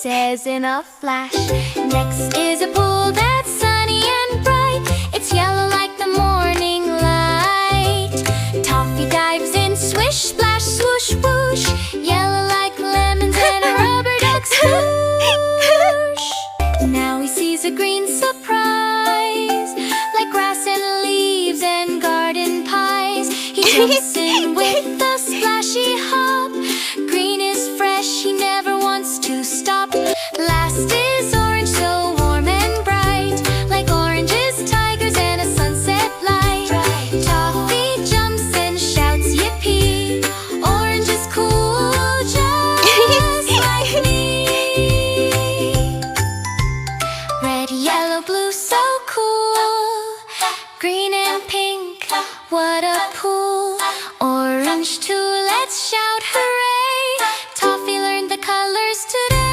says in a flash. Next is a pool that's sunny and bright. It's yellow like the morning light. Toffee dives in, swish, splash, swoosh, whoosh. Yellow like lemons and a rubber duck swoosh. Now he sees a green surprise, like grass and leaves and garden pies. He jumps in with a splashy hop. Green is fresh, he never wants to stop. Last is orange, so warm and bright, like oranges, tigers, and a sunset light. Toffee jumps and shouts yippee. Orange is cool, just like me. Red, yellow, blue, so cool. Green and pink, what a pool. Orange too, let's shout hooray. Toffee learned the colors today.